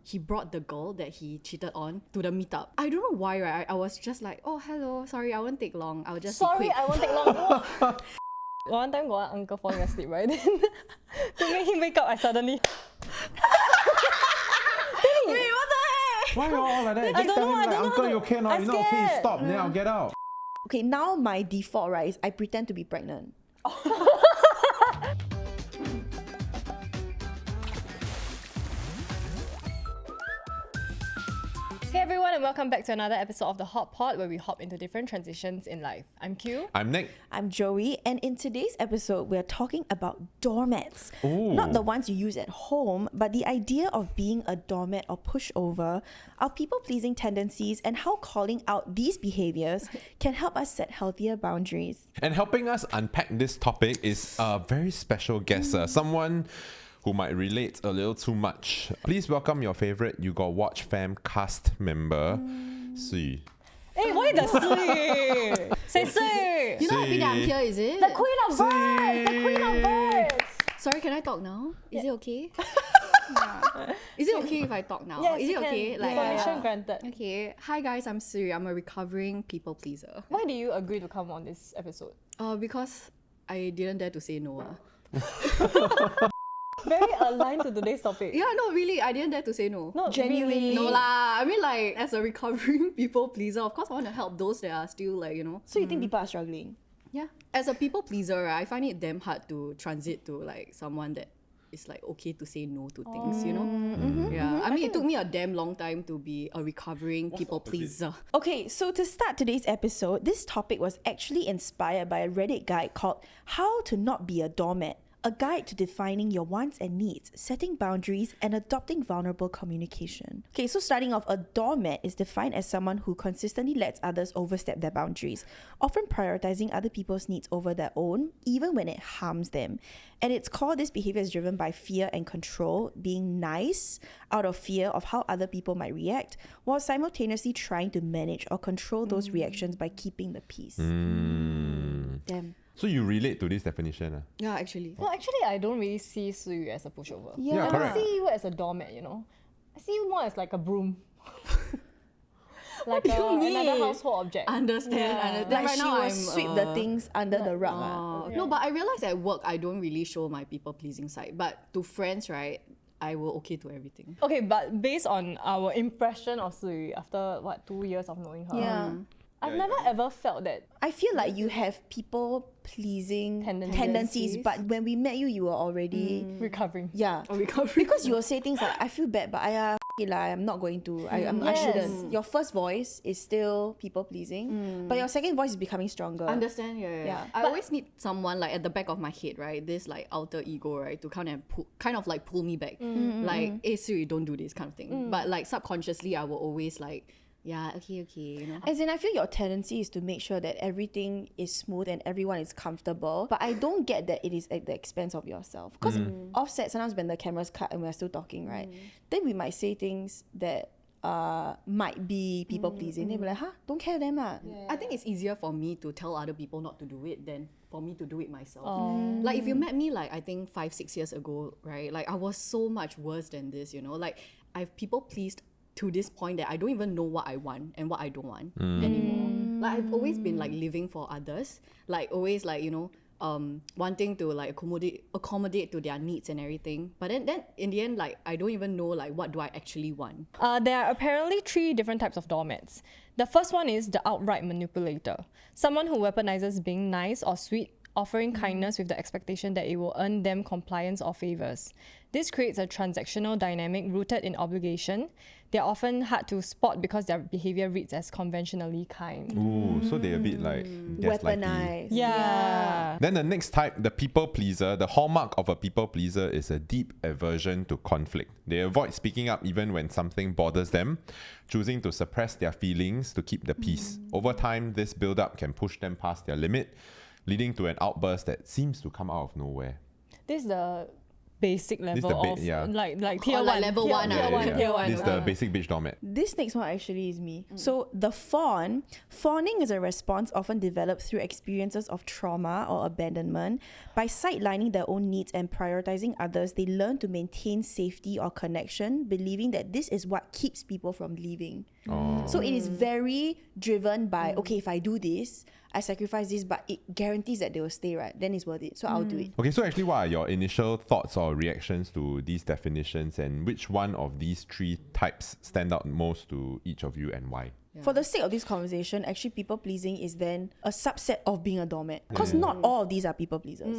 he brought the girl that he cheated on to the meetup. I don't know why, right? I was just like, oh, hello, sorry, I won't take long. I'll just be quick. I won't take long. One time got one uncle falling asleep, right? Then to make him wake up, I suddenly... Wait, what the heck? Why you all like that? I Just don't tell know, him I like, don't know uncle, how you to- okay? No, I'm you're not okay. scared. Stop. Then I'll get out. Okay, now my default, right, is I pretend to be pregnant. Hey everyone, and welcome back to another episode of The Hot Pot, where we hop into different transitions in life. I'm Q. I'm Nick. I'm Joey, and in today's episode, we're talking about doormats. Ooh. Not the ones you use at home, but the idea of being a doormat or pushover, our people-pleasing tendencies, and how calling out these behaviors can help us set healthier boundaries. And helping us unpack this topic is a very special guest, someone who might relate a little too much. Please welcome your favorite You Got Watch Fam cast member, Siyu. Hey, why the Siyu? Say Siyu! You not happy that I'm here, is it? The queen of birds! The queen of birds! Sorry, can I talk now? Is it okay? Is it okay if I talk now? Yes, is you it okay? can. Permission granted. Okay. Hi guys, I'm Siyu. I'm a recovering people pleaser. Why do you agree to come on this episode? Because I didn't dare to say no. Very aligned to today's topic. Yeah, no, really, I didn't dare to say no. No, Genuinely. really. No lah. I mean, like, as a recovering people pleaser, of course, I want to help those that are still, like, you know. So you think people are struggling? Yeah. As a people pleaser, right, I find it damn hard to transit to, like, someone that is, like, okay to say no to things, you know? Yeah. I mean, it took me a damn long time to be a recovering people pleaser. Okay, so to start today's episode, this topic was actually inspired by a Reddit guide called How to Not Be a Doormat, a guide to defining your wants and needs, setting boundaries, and adopting vulnerable communication. Okay, so starting off, a doormat is defined as someone who consistently lets others overstep their boundaries, often prioritizing other people's needs over their own, even when it harms them. At its core, this behavior is driven by fear and control, being nice out of fear of how other people might react, while simultaneously trying to manage or control those reactions by keeping the peace. Damn. So you relate to this definition? Yeah, actually. No, actually, I don't really see Siyu as a pushover. Yeah, I correct. don't see you as a doormat, you know. I see you more as like a broom. Like another household object. Understand. Like Right she now, will I'm, sweep the things under the rug. No, but I realize at work, I don't really show my people pleasing side. But to friends, right, I will okay to everything. Okay, but based on our impression of Siyu after 2 years of knowing her, Yeah. I've never ever felt that. I feel like you have people-pleasing Tendencies. tendencies, but when we met you, you were already... Recovering. Yeah. Because you will say things like, I feel bad, but I I'm not going to. I Yes. shouldn't. Your first voice is still people-pleasing, but your second voice is becoming stronger. Understand? Yeah. Yeah. I always need someone like at the back of my head, right? This like alter ego, right, to kind of like pull me back, like, "Hey Siri, don't do this," kind of thing. But like subconsciously, I will always like, yeah, okay, you know. As in, I feel your tendency is to make sure that everything is smooth and everyone is comfortable. But I don't get that it is at the expense of yourself. Because offset, sometimes when the cameras cut and we're still talking, right? Then we might say things that might be people pleasing. They'll be like, don't care them. I think it's easier for me to tell other people not to do it than for me to do it myself. Like if you met me like I think 5-6 years ago, right? Like I was so much worse than this, you know. Like I've people pleased to this point that I don't even know what I want and what I don't want anymore. Like I've always been like living for others, like always like, you know, wanting to like accommodate to their needs and everything. But then in the end, like I don't even know like what do I actually want. There are apparently 3 different types of doormats. The first one is the outright manipulator, someone who weaponizes being nice or sweet, offering kindness with the expectation that it will earn them compliance or favors. This creates a transactional dynamic rooted in obligation. They're often hard to spot because their behavior reads as conventionally kind. Ooh, so they're a bit like gaslighty. Weaponized. Yeah. Then the next type, the people pleaser, the hallmark of a people pleaser is a deep aversion to conflict. They avoid speaking up even when something bothers them, choosing to suppress their feelings to keep the peace. Over time, this build-up can push them past their limit, leading to an outburst that seems to come out of nowhere. This is the basic level of like tier Or one, like level tier, one, tier right? one, Yeah. tier one. This is the basic bitch doormat. This next one actually is me. So the fawning is a response often developed through experiences of trauma or abandonment. By sidelining their own needs and prioritizing others, they learn to maintain safety or connection, believing that this is what keeps people from leaving. So it is very driven by, okay, if I do this, I sacrifice this, but it guarantees that they will stay, right? Then it's worth it. So I'll do it. Okay, so actually what are your initial thoughts or reactions to these definitions, and which one of these three types stand out most to each of you and why? For the sake of this conversation, actually people pleasing is then a subset of being a doormat. Because not all of these are people pleasers.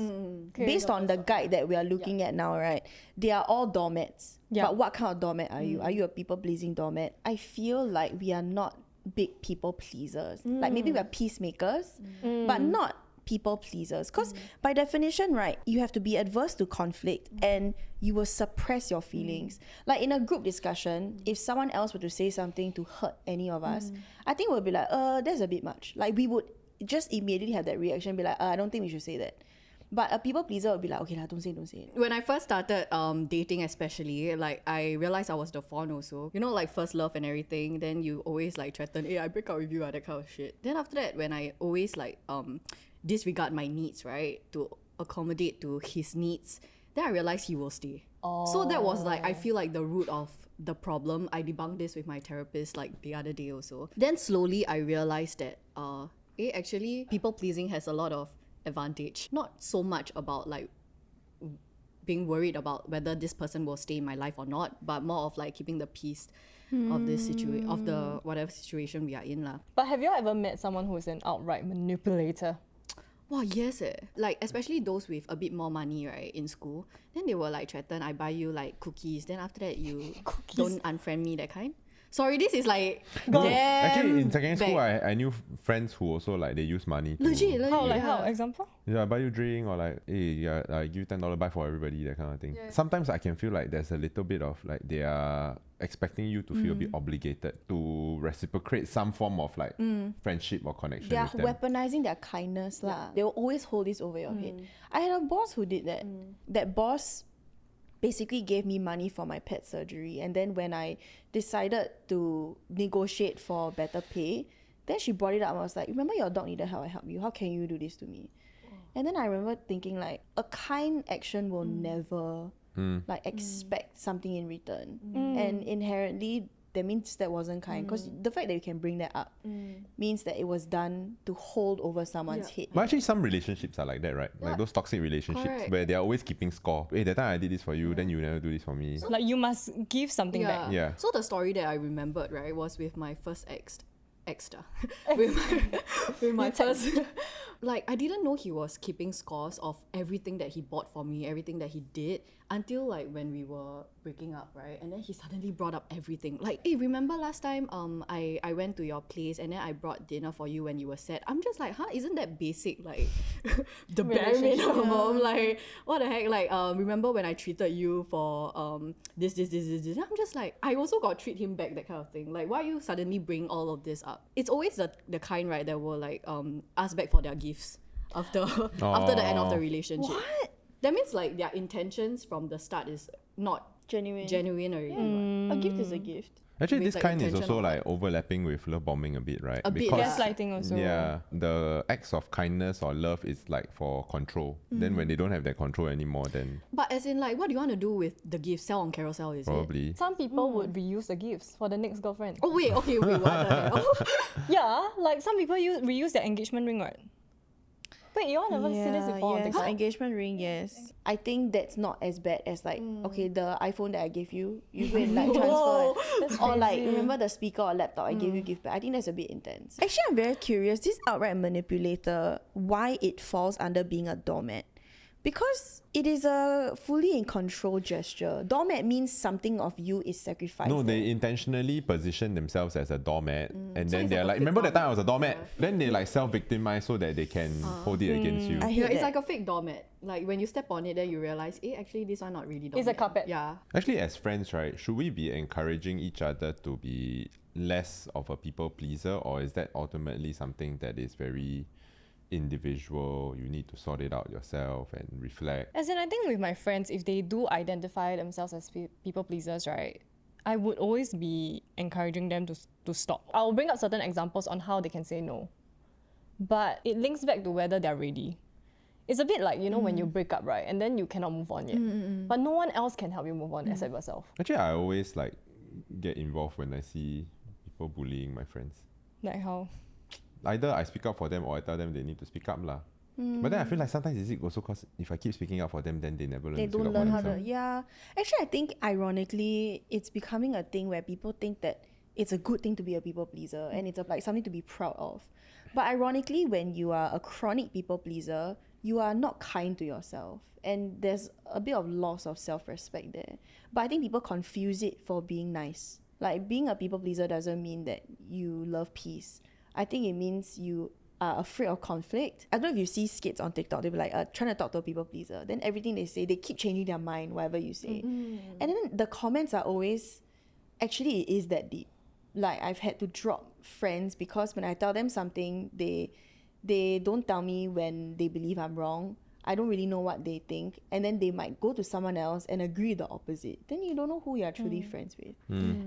Based on the guide that we are looking at now, right? They are all doormats. Yeah. But what kind of doormat are you? Are you a people pleasing doormat? I feel like we are not big people pleasers. Like maybe we are peacemakers, but not people pleasers. Because by definition, right, you have to be adverse to conflict and you will suppress your feelings. Like in a group discussion, if someone else were to say something to hurt any of us, I think we'll be like, that's a bit much. Like we would just immediately have that reaction, be like, I don't think we should say that. But a people pleaser would be like, okay, don't say it. When I first started dating, especially, like I realized I was the fawn also. You know, like first love and everything. Then you always like threaten, hey, I break up with you, that kind of shit. Then after that, when I always like disregard my needs, right, to accommodate to his needs, then I realized he will stay. So that was like, I feel like the root of the problem. I debunked this with my therapist like the other day also. Then slowly I realized that actually people pleasing has a lot of advantage. Not so much about like being worried about whether this person will stay in my life or not, but more of like keeping the peace of this situation, of the whatever situation we are in lah. But have you ever met someone who is an outright manipulator? Wow, yes. Like especially those with a bit more money, right, in school. Then they will like threaten, I buy you like cookies. Then after that you don't unfriend me, that kind. Sorry, this is like Actually, in secondary school, bad. I knew friends who also like they use money. Legit. How? Example? Yeah, I buy you drink, or like, hey, yeah, I give you $10 buy for everybody, that kind of thing. Sometimes I can feel like there's a little bit of like they are expecting you to feel a bit obligated to reciprocate some form of like friendship or connection They are with them. weaponizing their kindness lah. They will always hold this over your head. I had a boss who did that. That boss basically gave me money for my pet surgery, and then when I decided to negotiate for better pay, then she brought it up and was like, remember your dog needed help, I helped you, how can you do this to me? And then I remember thinking like, a kind action will never like expect something in return, and inherently that means that wasn't kind, because the fact that you can bring that up means that it was done to hold over someone's head. But actually some relationships are like that, right? Like those toxic relationships Correct. where they're always keeping score. Hey, that time I did this for you, then you never do this for me. Like you must give something back. Yeah. So the story that I remembered, right, was with my first ex. with my first like I didn't know he was keeping scores of everything that he bought for me, everything that he did, until like when we were breaking up, right? And then he suddenly brought up everything. Like, hey, remember last time I went to your place and then I brought dinner for you when you were sad? I'm just like, isn't that basic, like the bare minimum? Like, what the heck? Like, remember when I treated you for this? I'm just like, I also got treat him back, that kind of thing. Like, why you suddenly bring all of this up? It's always the kind, right, that will like ask back for their gifts after the end of the relationship. What? That means like their intentions from the start is not genuine already. A gift is a gift. Actually, With, this like, kind is intention also of, like overlapping with love bombing a bit, right? A bit, Because Gaslighting also. yeah, the acts of kindness or love is like for control. Then when they don't have that control anymore, then But as in like, what do you want to do with the gift? Sell on Carousel, is it? probably. Some people would reuse the gifts for the next girlfriend. Oh wait, okay, wait, what the hell? Yeah, like some people reuse their engagement ring, right? Wait, you all never see this before on Yes, TikTok? engagement ring, yes. I think that's not as bad as like, okay, the iPhone that I gave you, you go and like transfer. That's Or like, crazy. remember the speaker or laptop I gave you gift back? I think that's a bit intense. Actually, I'm very curious, this outright manipulator, why it falls under being a doormat. Because it is a fully in control gesture. Doormat means something of you is sacrificed. No, they intentionally position themselves as a doormat, and So then it's they're like a like, fake remember that time I was a doormat. doormat? Then they like self-victimize so that they can hold it against you. I hate Yeah, it's that. like a fake doormat. Like when you step on it, then you realize, actually this one not really doormat. It's a carpet. Yeah. Actually, as friends, right, should we be encouraging each other to be less of a people pleaser, or is that ultimately something that is very individual. You need to sort it out yourself and reflect. As in, I think with my friends, if they do identify themselves as people pleasers, right, I would always be encouraging them to stop. I'll bring up certain examples on how they can say no. But it links back to whether they're ready. It's a bit like, you know, when you break up, right, and then you cannot move on yet. But no one else can help you move on except yourself. Actually, I always like get involved when I see people bullying my friends. Like how? Either I speak up for them or I tell them they need to speak up lah. But then I feel like sometimes is it also because if I keep speaking up for them, then they never learn They to speak don't up for learn how themselves. to. Yeah. Actually, I think ironically, it's becoming a thing where people think that it's a good thing to be a people pleaser and it's like something to be proud of. But ironically, when you are a chronic people pleaser, you are not kind to yourself. And there's a bit of loss of self-respect there. But I think people confuse it for being nice. Like, being a people pleaser doesn't mean that you love peace. I think it means you are afraid of conflict. I don't know if you see skits on TikTok, they'll be like, trying to talk to a people pleaser. Then everything they say, they keep changing their mind, whatever you say. And then the comments are always, actually it is that deep. Like, I've had to drop friends because when I tell them something, they don't tell me when they believe I'm wrong. I don't really know what they think. And then they might go to someone else and agree the opposite. Then you don't know who you're truly friends with.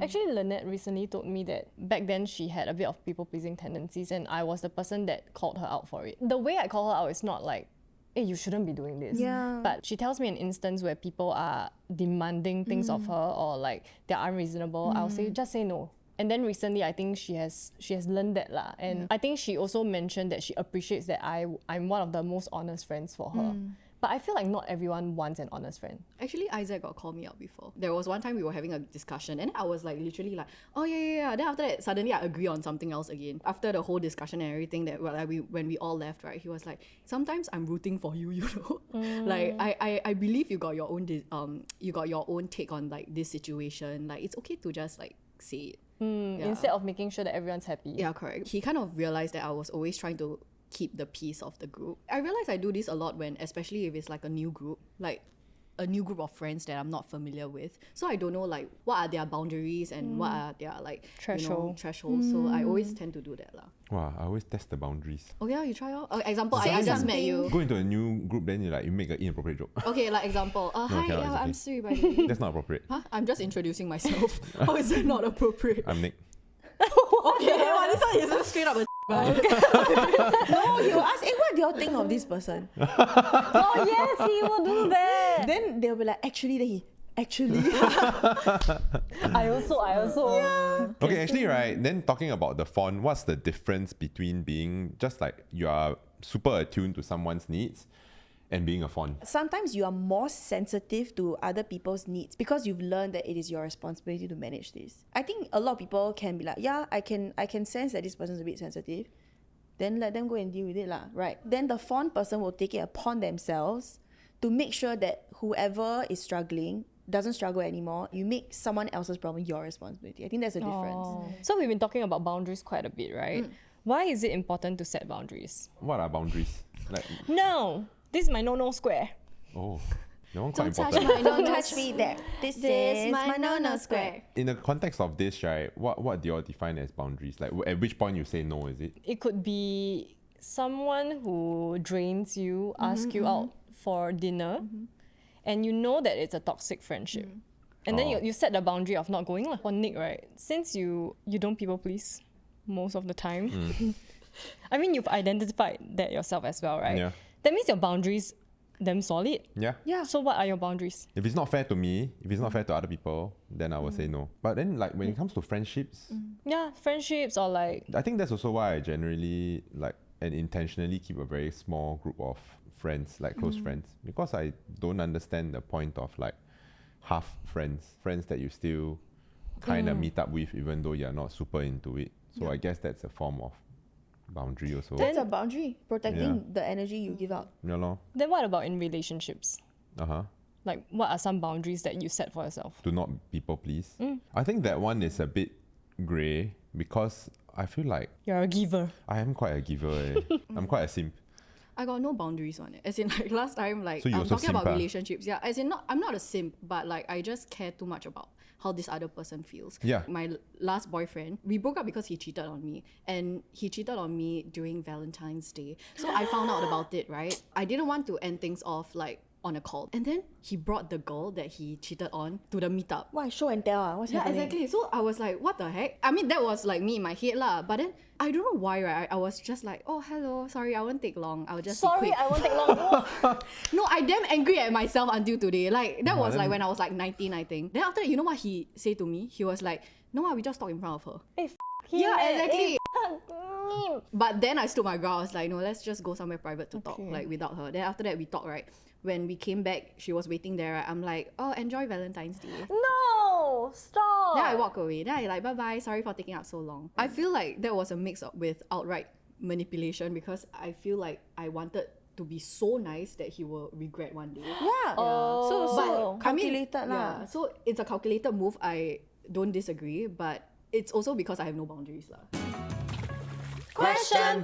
Actually, Lynette recently told me that back then she had a bit of people-pleasing tendencies and I was the person that called her out for it. The way I call her out is not like, hey, you shouldn't be doing this. Yeah. But she tells me an instance where people are demanding things of her or like they're unreasonable. I'll say, just say no. And then recently, I think she has learned that lah. And I think she also mentioned that she appreciates that I'm one of the most honest friends for her. But I feel like not everyone wants an honest friend. Actually, Isaac got called me out before. There was one time we were having a discussion and I was like literally like, oh yeah. Then after that, suddenly I agree on something else again. After the whole discussion and everything that when we all left, right, he was like, sometimes I'm rooting for you, you know. Like I believe you got your own take on like this situation. Like it's okay to just like say it. Instead of making sure that everyone's happy. Yeah, correct. He kind of realized that I was always trying to keep the peace of the group. I realize I do this a lot when, especially if it's like a new group, like a new group of friends that I'm not familiar with. So I don't know like what are their boundaries and what are their like thresholds. So I always tend to do that lah. Wow, I always test the boundaries. Oh yeah, you try out. Example, I just met you. Go into a new group, then you make an inappropriate joke. Okay, like example. Hi, cannot, yeah, it's I'm okay. Siyu by the way. That's not appropriate. Huh? I'm just introducing myself. How is that not appropriate? I'm Nick. Okay, well, this one is just straight up a No, he'll ask, hey, what do y'all think of this person? Oh yes, he will do that. Then they'll be like, actually, then he, actually. I also. Yeah. Okay, actually, right, then talking about the font, what's the difference between being just like you are super attuned to someone's needs and being a font? Sometimes you are more sensitive to other people's needs because you've learned that it is your responsibility to manage this. I think a lot of people can be like, yeah, I can sense that this person's a bit sensitive. Then let them go and deal with it lah, right? Then the font person will take it upon themselves to make sure that whoever is struggling doesn't struggle anymore. You make someone else's problem your responsibility. I think there's a difference. So we've been talking about boundaries quite a bit, right? Why is it important to set boundaries? What are boundaries? Like, No, this is my no square. oh, that one quite touch important. my Don't touch me there. This is my no square. In the context of this, right, what do you all define as boundaries? Like at which point you say no, is it? It could be someone who drains you, asks you out for dinner, and you know that it's a toxic friendship. And then you set the boundary of not going lah. For Nick, right, since you don't people please most of the time, I mean, you've identified that yourself as well, right? Yeah. That means your boundaries them solid. Yeah. Yeah. So what are your boundaries? If it's not fair to me, if it's not fair to other people, then I will say no. But then like when it comes to friendships, Yeah, friendships or like I think that's also why I generally like and intentionally keep a very small group of friends, like close friends, because I don't understand the point of like half friends that you still kind of meet up with even though you're not super into it. So I guess that's a form of boundary also. That's a boundary, protecting the energy you give out. Yeah, lor. then what about in relationships? Uh-huh. Like what are some boundaries that you set for yourself? Do not people please. I think that one is a bit grey because I feel like You're a giver. I am quite a giver. I'm quite a simp. I got no boundaries on it. As in, like last time, like So you I'm also talking about simp, ah? relationships. Yeah, as in, I'm not a simp, but like I just care too much about how this other person feels. Yeah. My last boyfriend, we broke up because he cheated on me, and he cheated on me during Valentine's Day. So I found out about it, right? I didn't want to end things off like on a call, and then he brought the girl that he cheated on to the meetup. Why show and tell? What's Yeah, happening? exactly. So I was like, what the heck? I mean, that was like me in my head lah. But then I don't know why, right? I was just like, oh, hello, sorry, I won't take long. I'll just be Sorry, quick. I won't take long. No, I damn angry at myself until today. Like that was then- like when I was like 19, I think. Then after that, you know what he said to me? He was like, no, we just talk in front of her. Hey, Yeah, exactly. me. But then I stood my ground. I was like, no, let's just go somewhere private to talk, Okay. like without her. Then after that, we talked, right? When we came back, she was waiting there. Right? I'm like, oh, enjoy Valentine's Day. No, stop. Then I walk away. Then I like, bye-bye, sorry for taking up so long. I feel like that was a mix with outright manipulation, because I feel like I wanted to be so nice that he will regret one day. Yeah. Oh. So I mean, calculated lah. yeah, so it's a calculated move. I don't disagree, but it's also because I have no boundaries lah. Question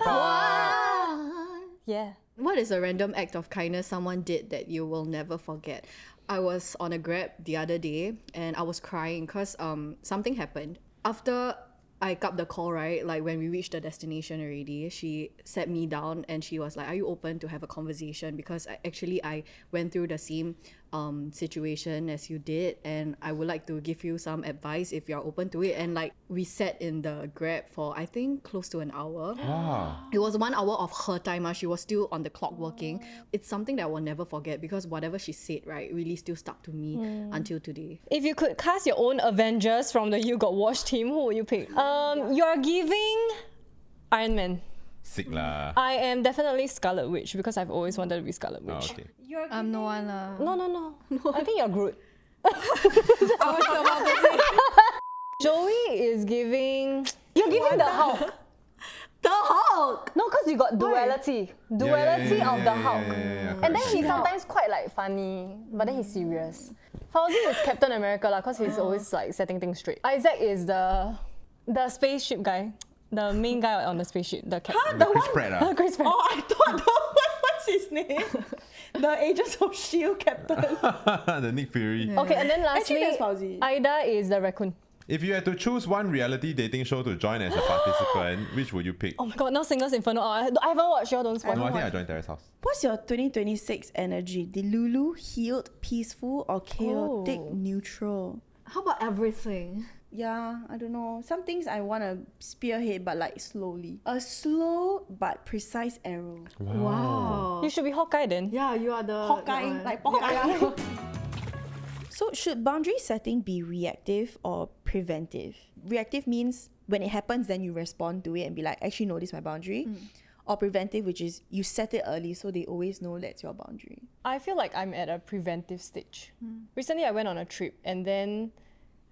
Yeah. What is a random act of kindness someone did that you will never forget? I was on a Grab the other day and I was crying because something happened. After I got the call, right, like when we reached the destination already, she sat me down and she was like, are you open to have a conversation? Because I went through the same situation as you did, and I would like to give you some advice if you're open to it. And like we sat in the Grab for I think close to an hour. Wow. It was 1 hour of her time. She was still on the clock working. It's something that I will never forget because whatever she said, right, really still stuck to me until today. If you could cast your own Avengers from the You Got Watch team, who would you pick? You're giving Iron Man. Sick lah. I am definitely Scarlet Witch because I've always wanted to be Scarlet Oh, Witch. okay. I'm no one lah. No. I think you're Groot. I was about to say Joey is giving. You're giving the Hulk. the Hulk. No, because you got duality. Duality of the Hulk. And then he's sometimes quite like funny, but then he's serious. Fawzi is Captain America lah, because he's always like setting things straight. Isaac is the spaceship guy. The main guy on the spaceship. The captain. The Chris Pratt ah. Chris Pratt. Oh, I thought what's his name? The Agents of S.H.I.E.L.D. captain. The Nick Fury. Okay, and then Actually, lastly, that's Fauzi. Ida is the raccoon. If you had to choose one reality dating show to join as a participant, which would you pick? Oh my god, now Singles Inferno. I haven't watched, y'all don't spoil. No, I think I joined Terrace House. What's your 2026 energy? Delulu, healed, peaceful, or chaotic, Oh. neutral? How about everything? Yeah, I don't know. Some things I want to spearhead, but like slowly. A slow but precise arrow. Wow. You should be Hawkeye then. Yeah, you are the Hawkeye, that one. like Hawkeye. So should boundary setting be reactive or preventive? Reactive means when it happens, then you respond to it and be like, actually, no, this is my boundary. Or preventive, which is you set it early so they always know that's your boundary. I feel like I'm at a preventive stage. Recently, I went on a trip and then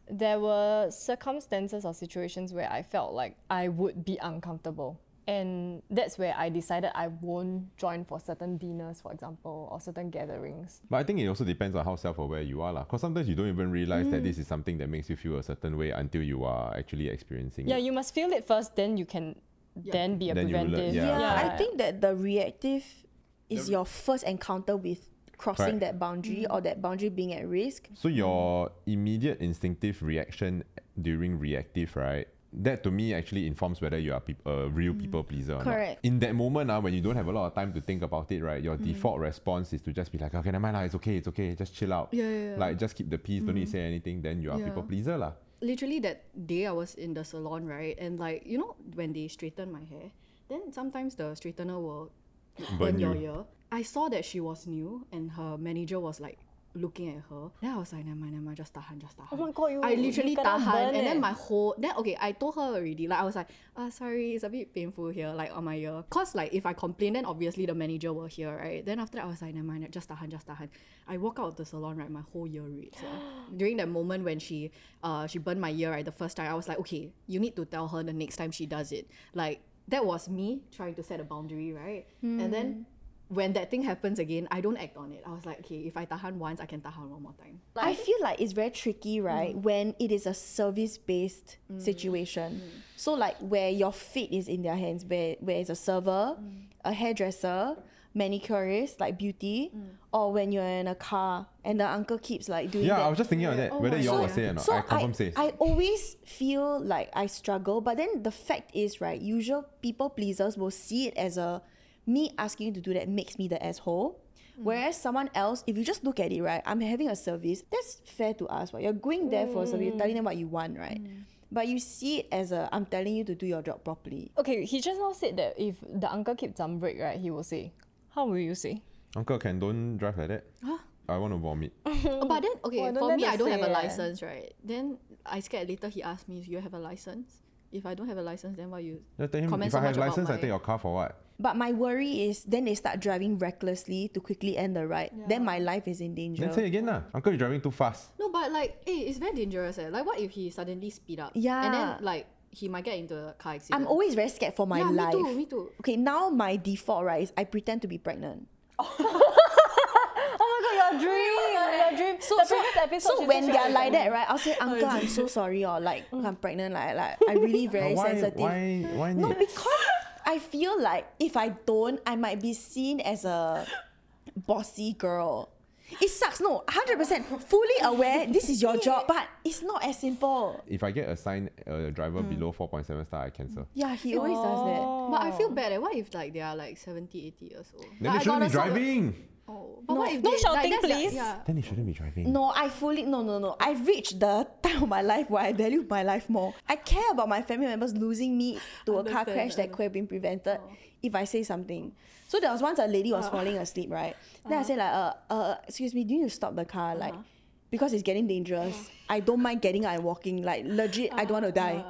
there were circumstances or situations where I felt like I would be uncomfortable. And that's where I decided I won't join for certain dinners, for example, or certain gatherings. But I think it also depends on how self-aware you are. Because sometimes you don't even realize that this is something that makes you feel a certain way until you are actually experiencing Yeah, it. you must feel it first, then you can then be a Then you learn, preventive. yeah. I think that the reactive is your first encounter with crossing Correct. that boundary or that boundary being at risk. So your immediate instinctive reaction during reactive, right? That to me actually informs whether you are a real people pleaser or Correct. not. In that moment, when you don't have a lot of time to think about it, right? Your default response is to just be like, okay, never mind, it's okay, just chill out. Yeah. Like just keep the peace, don't need to say anything, then you are Yeah. people pleaser lah. Literally that day I was in the salon, right? And like, you know, when they straighten my hair, then sometimes the straightener will burn your ear. I saw that she was new and her manager was like looking at her. Then I was like, never mind, just tahan. Oh my god, I literally you kena tahan, burn and then eh. my whole I told her already. Like I was like, sorry, it's a bit painful here, like on my ear. Cause like if I complain, then obviously the manager will hear, right? Then after that I was like, never mind, just tahan. I walk out of the salon, right? My whole ear reads. During that moment when she burned my ear, right? The first time I was like, okay, you need to tell her the next time she does it. Like that was me trying to set a boundary, right? And then when that thing happens again, I don't act on it. I was like, okay, if I tahan once, I can tahan one more time. I feel like it's very tricky, right? When it is a service-based situation. So like where your fate is in their hands, where it's a server, a hairdresser, manicurist, like beauty, or when you're in a car and the uncle keeps like doing that. I was just thinking of that. Whether you all will say or not. So I confirm say. I always feel like I struggle, but then the fact is, right, usual people pleasers will see it as me asking you to do that makes me the asshole. Whereas someone else, if you just look at it, right, I'm having a service, that's fair to ask, right? You're going there for a service, you're telling them what you want, right? But you see it as I'm telling you to do your job properly. Okay, he just now said that if the uncle keeps on break, right, he will say. How will you say? Uncle, don't drive like that. Huh? I want to vomit. But then, okay, Well, for me, I don't have a say, license, right? Then I scared later he asked me, do you have a license? If I don't have a license, then why you Just tell him, comment if so I have much about license, I my- take your car for what? But my worry is then they start driving recklessly to quickly end the ride. Then my life is in danger. Then say again lah. Uncle, you're driving too fast. No, but like, it's very dangerous. Like, what if he suddenly speed up? Yeah. And then, like, he might get into a car accident. I'm always very scared for my life. Me too. Okay, now my default, right, is I pretend to be pregnant. Oh my god, your dream. So, The previous episode, so she when said she they're was like that, pregnant. right, I'll say, Uncle, I'm so sorry, or like, I'm pregnant, like I'm really very Why sensitive. why No, need? because I feel like if I don't, I might be seen as a bossy girl. It sucks, no, 100%, fully aware this is your job, but it's not as simple. If I get assigned a driver below 4.7 star, I cancel. Yeah, he always does that. But I feel bad. What if like they are like 70, 80 years old? Then Like, they shouldn't I be got a driving. Oh, but what if No they, shouting, that's their- please. yeah. Then they shouldn't be driving. No, no. I've reached the time of my life where I value my life more. I care about my family members losing me to a car Understand, crash that could have been prevented if I say something. So there was once a lady was falling asleep, right? Then I said like, excuse me, do you need to stop the car? Like, because it's getting dangerous. I don't mind getting out and walking. Like, legit, I don't want to die.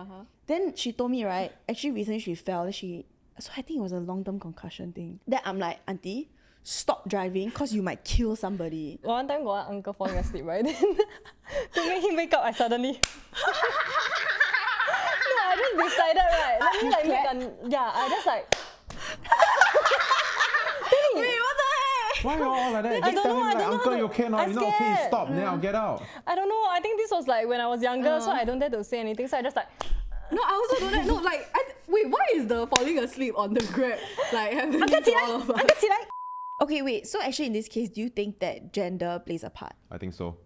Then she told me, right, actually recently she fell. So I think it was a long-term concussion thing. Then I'm like, Auntie, stop driving because you might kill somebody. One time got one uncle falling asleep, right? Then to make him wake up, I suddenly... No, I just decided, right? Let me like I just like... Wait, what the heck? Why you all like that? I Just don't tell know, him I like, don't know Uncle, how you to- okay now? I'm You're not okay, scared. stop. Then I'll get out. I don't know. I think this was like when I was younger, so I don't dare to say anything. So I just like... No, I also don't know. No, like, wait, why is the falling asleep on the Grab like happening to all of us? Okay, wait. So actually, in this case, do you think that gender plays a part? I think so.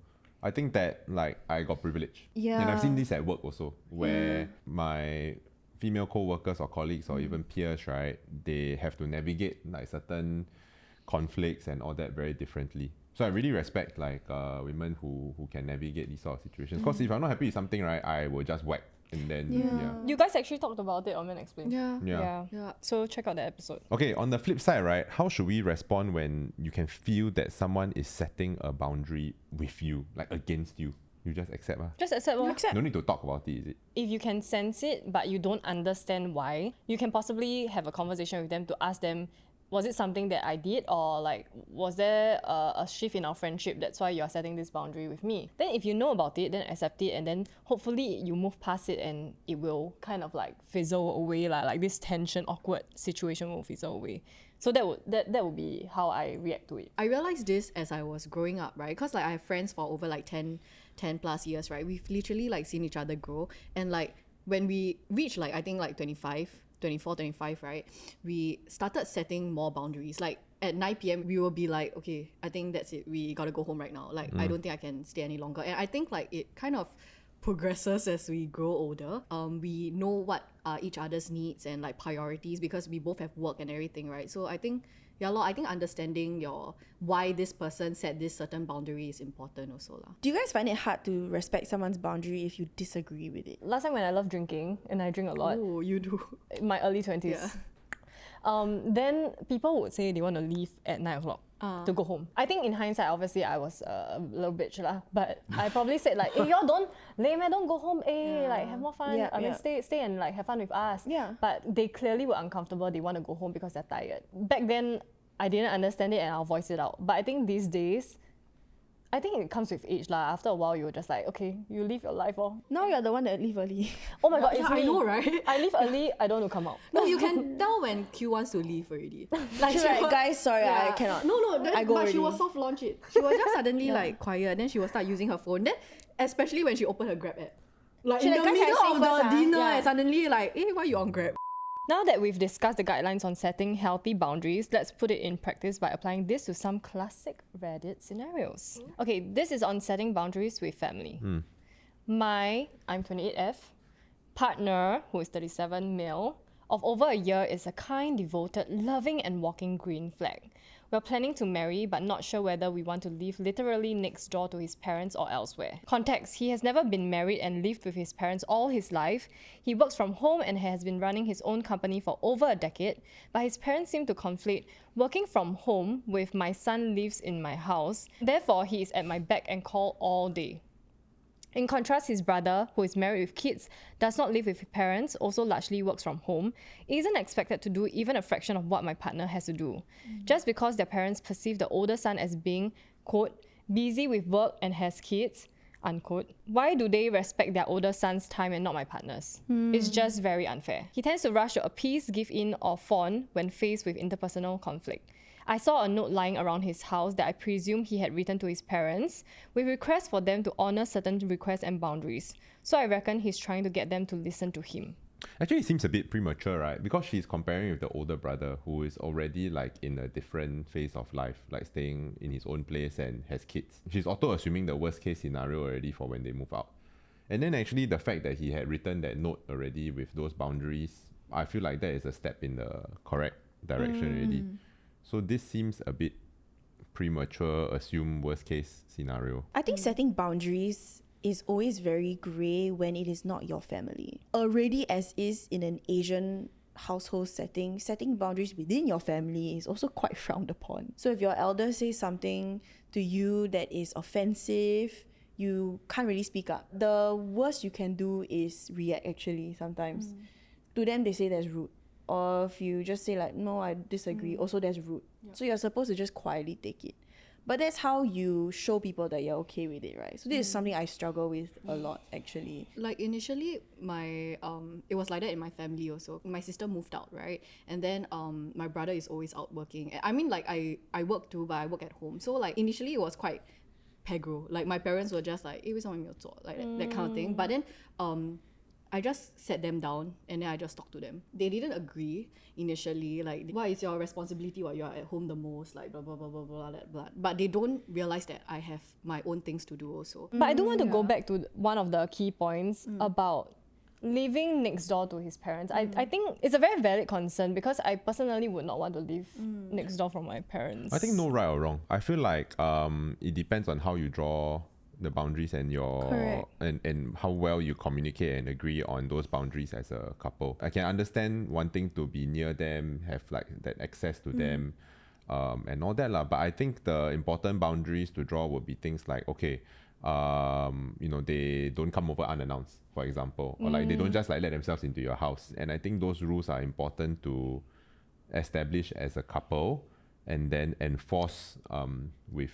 I think that like I got privilege. Yeah. And I've seen this at work also, where my female co-workers or colleagues or even peers, right, they have to navigate like certain conflicts and all that very differently. So I really respect like women who can navigate these sort of situations. Because if I'm not happy with something, right, I will just whack and then You guys actually talked about it on Men Explain. Yeah. Yeah. So check out the episode. Okay, on the flip side, right, how should we respond when you can feel that someone is setting a boundary with you, like against you? You just accept. Just accept. lor. No need to talk about it, is it? If you can sense it, but you don't understand why, you can possibly have a conversation with them to ask them, was it something that I did, or like was there a shift in our friendship that's why you're setting this boundary with me? Then if you know about it, then accept it, and then hopefully you move past it and it will kind of like fizzle away, like this tension, awkward situation will fizzle away. So that would be how I react to it. I realized this as I was growing up, right? Because like I have friends for over like 10 plus years, right? We've literally like seen each other grow, and like when we reach like I think like 24, 25, right? We started setting more boundaries. Like at 9 p.m, we will be like, okay, I think that's it. We gotta go home right now. Like, I don't think I can stay any longer. And I think like it kind of progresses as we grow older. We know what are each other's needs and like priorities because we both have work and everything, right? So I think, I think understanding why this person set this certain boundary is important also lah. Do you guys find it hard to respect someone's boundary if you disagree with it? Last time when I loved drinking, and I drink a lot, Oh, you do. in my early 20s, then people would say they want to leave at 9 o'clock to go home. I think in hindsight, obviously, I was a little bitch lah, but I probably said like, hey, y'all don't go home, like have more fun. Yeah, I mean, yeah. stay and like have fun with us. Yeah. But they clearly were uncomfortable. They want to go home because they're tired. Back then, I didn't understand it and I'll voice it out. But I think these days, I think it comes with age lah. After a while, you're just like, okay, you live your life or. Now you're the one that leave early. Oh my god, it's Yeah, me. I know, right? I leave early. I don't want to come out. No, you can tell when Q wants to leave already. Like She's she like, was- guys, sorry, I cannot. No, then, I go but she already. was soft launch it. She was just suddenly like quiet. Then she will start using her phone. Then especially when she opened her Grab app, like She in like, the guys, I middle say of the first, dinner, yeah. and suddenly like, hey, why you on Grab? Now that we've discussed the guidelines on setting healthy boundaries, let's put it in practice by applying this to some classic Reddit scenarios. Okay, this is on setting boundaries with family. I'm 28F, partner, who is 37, male, of over a year, is a kind, devoted, loving and walking green flag. We're planning to marry, but not sure whether we want to live literally next door to his parents or elsewhere. Context: he has never been married and lived with his parents all his life. He works from home and has been running his own company for over a decade, but his parents seem to conflate working from home with my son lives in my house. Therefore, he is at my beck and call all day. In contrast, his brother, who is married with kids, does not live with his parents, also largely works from home, isn't expected to do even a fraction of what my partner has to do. Just because their parents perceive the older son as being, quote, busy with work and has kids, unquote, why do they respect their older son's time and not my partner's? It's just very unfair. He tends to rush to appease, give in, or fawn when faced with interpersonal conflict. I saw a note lying around his house that I presume he had written to his parents with requests for them to honor certain requests and boundaries. So I reckon he's trying to get them to listen to him. Actually, it seems a bit premature, right? Because she's comparing with the older brother who is already like in a different phase of life, like staying in his own place and has kids. She's auto assuming the worst case scenario already for when they move out. And then actually the fact that he had written that note already with those boundaries, I feel like that is a step in the correct direction already. So this seems a bit premature, assume worst case scenario. I think setting boundaries is always very grey when it is not your family. Already as is in an Asian household setting, setting boundaries within your family is also quite frowned upon. So if your elder says something to you that is offensive, you can't really speak up. The worst you can do is react actually sometimes. To them they say that's rude. Or if you just say like, no, I disagree, also that's rude. So you're supposed to just quietly take it. But that's how you show people that you're okay with it, right? So this is something I struggle with a lot actually. Like initially, it was like that in my family also. My sister moved out, right? And then my brother is always out working. I mean, like I work too, but I work at home. So like initially it was quite pegro. Like my parents were just like, 为什么没有做? Like that kind of thing. But then I just sat them down and then I just talked to them. They didn't agree initially, like, what is your responsibility while you're at home the most, like blah blah blah blah blah blah. But they don't realize that I have my own things to do also. But I do want to go back to one of the key points about living next door to his parents. I think it's a very valid concern because I personally would not want to live next door from my parents. I think no right or wrong. I feel like it depends on how you draw the boundaries and your and how well you communicate and agree on those boundaries as a couple. I can understand wanting to be near them, have like that access to them, and all that lah. But I think the important boundaries to draw would be things like, okay, they don't come over unannounced, for example, or like they don't just like let themselves into your house. And I think those rules are important to establish as a couple and then enforce with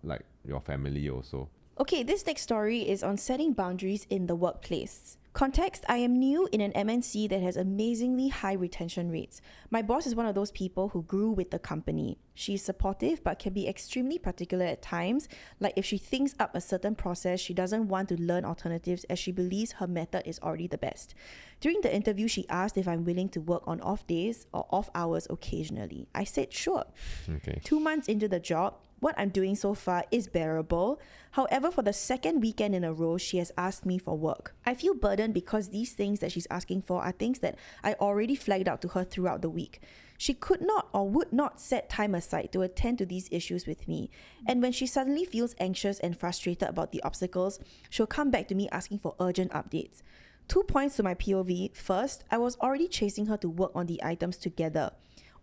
like your family also. Okay, this next story is on setting boundaries in the workplace. Context: I am new in an MNC that has amazingly high retention rates. My boss is one of those people who grew with the company. She's supportive but can be extremely particular at times, like if she thinks up a certain process, she doesn't want to learn alternatives as she believes her method is already the best. During the interview, she asked if I'm willing to work on off days or off hours occasionally. I said sure. Okay. 2 months into the job, what I'm doing so far is bearable. However, for the second weekend in a row, she has asked me for work. I feel burdened because these things that she's asking for are things that I already flagged out to her throughout the week. She could not or would not set time aside to attend to these issues with me. And when she suddenly feels anxious and frustrated about the obstacles, she'll come back to me asking for urgent updates. 2 points to my POV. First, I was already chasing her to work on the items together.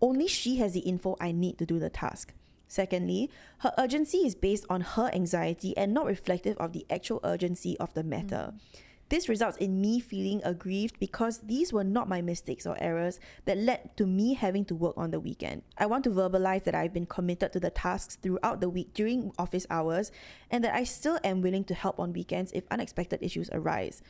Only she has the info I need to do the task. Secondly, her urgency is based on her anxiety and not reflective of the actual urgency of the matter. This results in me feeling aggrieved because these were not my mistakes or errors that led to me having to work on the weekend. I want to verbalize that I've been committed to the tasks throughout the week during office hours and that I still am willing to help on weekends if unexpected issues arise.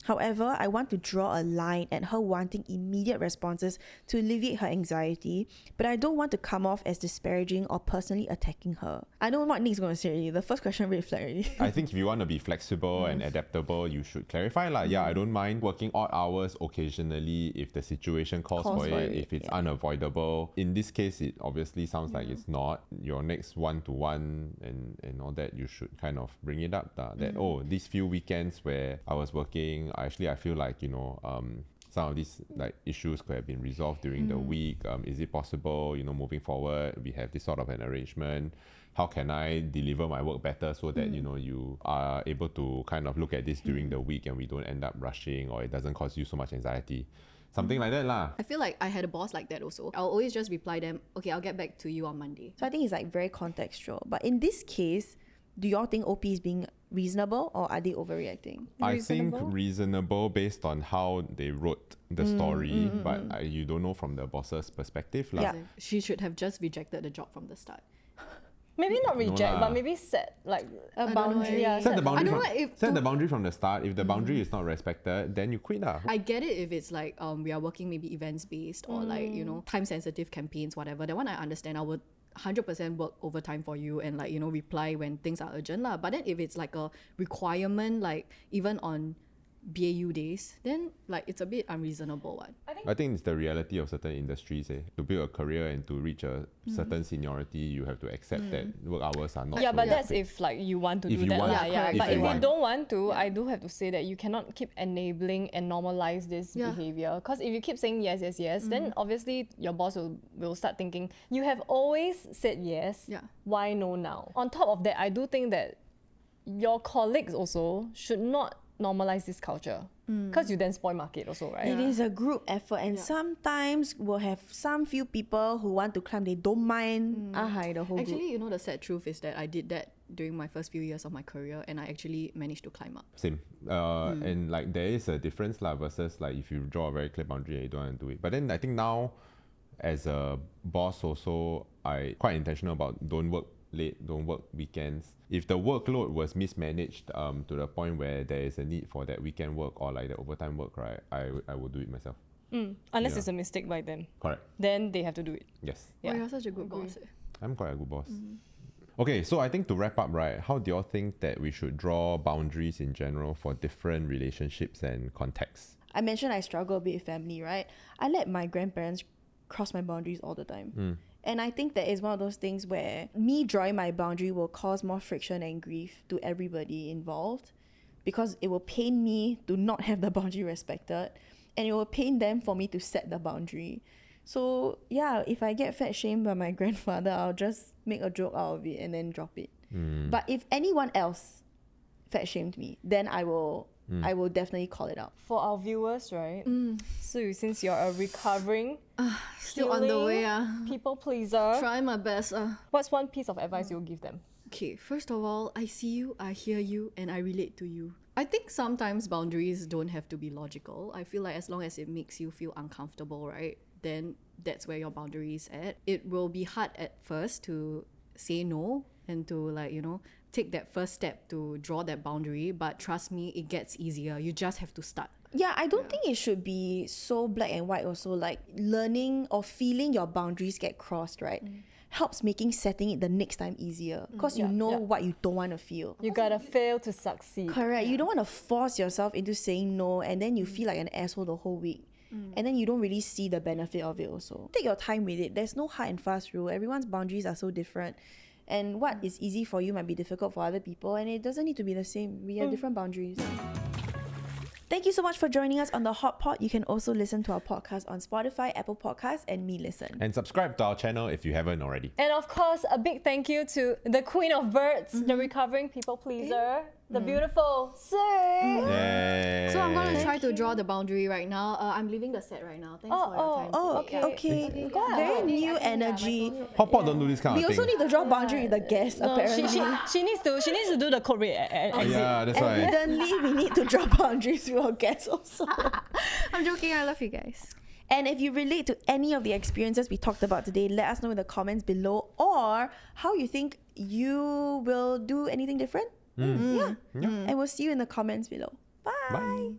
However, I want to draw a line at her wanting immediate responses to alleviate her anxiety, but I don't want to come off as disparaging or personally attacking her. I know what Nick's going to say already. The first question red flag already. I think if you want to be flexible and adaptable, you should clarify like, yeah, I don't mind working odd hours occasionally if the situation calls for it, if it's unavoidable. In this case, it obviously sounds like it's not. Your next one-to-one and all that, you should kind of bring it up that, oh, these few weekends where I was working, I feel like, some of these like issues could have been resolved during the week. Is it possible, moving forward, we have this sort of an arrangement? How can I deliver my work better so that, you are able to kind of look at this during the week and we don't end up rushing, or it doesn't cause you so much anxiety? Something like that lah. I feel like I had a boss like that also. I'll always just reply them, okay, I'll get back to you on Monday. So I think it's like very contextual. But in this case, do y'all think OP is being reasonable or are they overreacting? I think reasonable based on how they wrote the story, but you don't know from the boss's perspective lah. Yeah. She should have just rejected the job from the start. Maybe not reject, but maybe set like a boundary. Yeah, Set the boundary. I don't know if set the boundary from the start. If the boundary is not respected, then you quit lah. I get it if it's like we are working maybe events based or like time sensitive campaigns, whatever. That one I understand. I would 100% work overtime for you and like reply when things are urgent lah. But then if it's like a requirement, like even on BAU days, then like it's a bit unreasonable one. I think it's the reality of certain industries. To build a career and to reach a certain seniority, you have to accept that work hours are not. Yeah, so but that's fixed. if like you want to If do you that. want. Yeah. But if you want. don't want to, I do have to say that you cannot keep enabling and normalize this behavior. Because if you keep saying yes, then obviously your boss will start thinking, you have always said yes, why no now? On top of that, I do think that your colleagues also should not normalize this culture, because you then spoil market also, right? It is a group effort, and sometimes we'll have some few people who want to climb, they don't mind the whole Actually, group. the sad truth is that I did that during my first few years of my career and I actually managed to climb up. Same. And like there is a difference lah versus like if you draw a very clear boundary and you don't want to do it. But then I think now as a boss also, I quite intentional about don't work late, don't work weekends. If the workload was mismanaged to the point where there is a need for that weekend work or like the overtime work, right, I will do it myself. Unless it's a mistake by them. Correct. Then they have to do it. Yes. Oh, you're such a good boss. I'm quite a good boss. Okay, so I think to wrap up, right, how do you all think that we should draw boundaries in general for different relationships and contexts? I mentioned I struggle a bit with family, right? I let my grandparents cross my boundaries all the time. And I think that is one of those things where me drawing my boundary will cause more friction and grief to everybody involved, because it will pain me to not have the boundary respected, and it will pain them for me to set the boundary. So yeah, if I get fat shamed by my grandfather, I'll just make a joke out of it and then drop it. But if anyone else fat shamed me, then I will definitely call it out. For our viewers, right? So since you're a recovering, Still on the way. people pleaser, Try my best. what's one piece of advice you'll give them? Okay, first of all, I see you, I hear you, and I relate to you. I think sometimes boundaries don't have to be logical. I feel like as long as it makes you feel uncomfortable, right, then that's where your boundary is at. It will be hard at first to say no and to like, take that first step to draw that boundary, but trust me, it gets easier. You just have to start. Yeah, I don't think it should be so black and white also. Like learning or feeling your boundaries get crossed, right? Helps making setting it the next time easier, because you know what you don't want to feel. You gotta fail to succeed. Correct. You don't want to force yourself into saying no and then you feel like an asshole the whole week. And then you don't really see the benefit of it also. Take your time with it. There's no hard and fast rule. Everyone's boundaries are so different. And what is easy for you might be difficult for other people, and it doesn't need to be the same. We have different boundaries. Thank you so much for joining us on The Hot Pot. You can also listen to our podcast on Spotify, Apple Podcasts, and Me Listen. And subscribe to our channel if you haven't already. And of course, a big thank you to the Queen of Birds, the recovering people pleaser, the beautiful Siyu. Yay. So I'm going to try to draw the boundary right now. I'm leaving the set right now. Thanks for your time. Okay. Very new energy. Hot Pot don't do this kind We of thing. also need to draw boundary with the guests, apparently. She needs to do the code red exit. Yeah, that's why. Evidently, we need to draw boundaries with our guests also. I'm joking. I love you guys. And if you relate to any of the experiences we talked about today, let us know in the comments below, or how you think you will do anything different. And we'll see you in the comments below. Bye. Bye.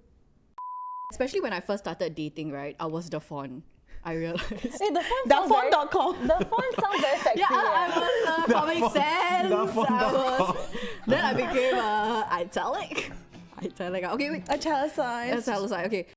Especially when I first started dating, right? I was the fawn. I realized. Hey, the font The sounds very, font.com. the font sounds very sexy. Yeah, I was Comic Sans. Then I became italic. Italic. Okay, wait. Italicized. Italicized. Okay.